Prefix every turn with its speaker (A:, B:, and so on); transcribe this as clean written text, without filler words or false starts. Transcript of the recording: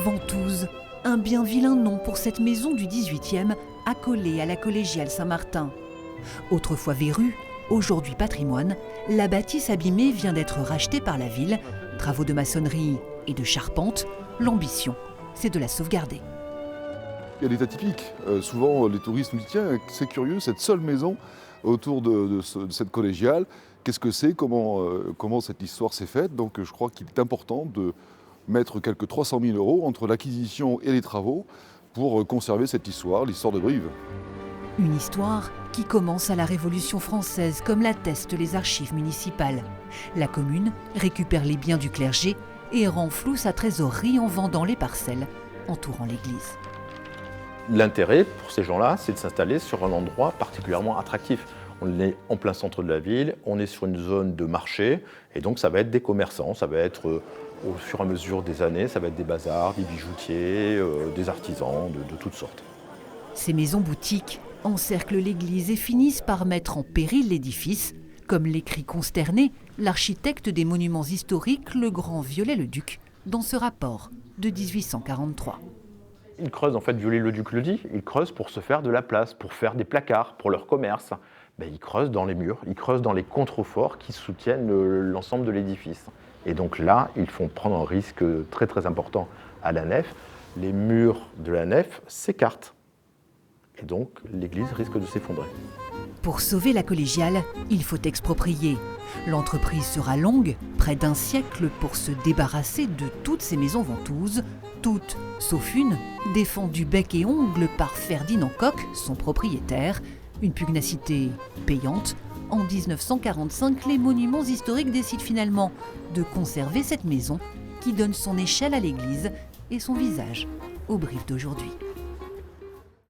A: Ventouses, un bien vilain nom pour cette maison du XVIIIe accolée à la collégiale Saint-Martin. Autrefois verrue, aujourd'hui patrimoine, la bâtisse abîmée vient d'être rachetée par la ville. Travaux de maçonnerie et de charpente, l'ambition, c'est de la sauvegarder.
B: Il y a des tas typiques. Souvent, les touristes nous disent « Tiens, c'est curieux, cette seule maison autour de cette collégiale, qu'est-ce que c'est, comment cette histoire s'est faite ?» Donc je crois qu'il est important de mettre quelques 300 000 € entre l'acquisition et les travaux pour conserver cette histoire, l'histoire de Brive.
A: Une histoire qui commence à la Révolution française, comme l'attestent les archives municipales. La commune récupère les biens du clergé et rend floue sa trésorerie en vendant les parcelles entourant l'église.
C: L'intérêt pour ces gens-là, c'est de s'installer sur un endroit particulièrement attractif. On est en plein centre de la ville, on est sur une zone de marché, et donc ça va être des commerçants, ça va être au fur et à mesure des années, ça va être des bazars, des bijoutiers, des artisans de toutes sortes.
A: Ces maisons boutiques encerclent l'église et finissent par mettre en péril l'édifice, comme l'écrit consterné l'architecte des monuments historiques, le grand Viollet-le-Duc, dans ce rapport de 1843.
C: Ils creusent, en fait, Viollet-le-Duc le dit, ils creusent pour se faire de la place, pour faire des placards, pour leur commerce. Ils creusent dans les murs, ils creusent dans les contreforts qui soutiennent l'ensemble de l'édifice. Et donc là, ils font prendre un risque très très important à la nef. Les murs de la nef s'écartent. Et donc l'église risque de s'effondrer.
A: Pour sauver la collégiale, il faut exproprier. L'entreprise sera longue, près d'1 siècle, pour se débarrasser de toutes ces maisons ventouses, toutes, sauf une, défendues bec et ongles par Ferdinand Koch, son propriétaire. Une pugnacité payante. En 1945, les monuments historiques décident finalement de conserver cette maison qui donne son échelle à l'église et son visage aux Brives d'aujourd'hui.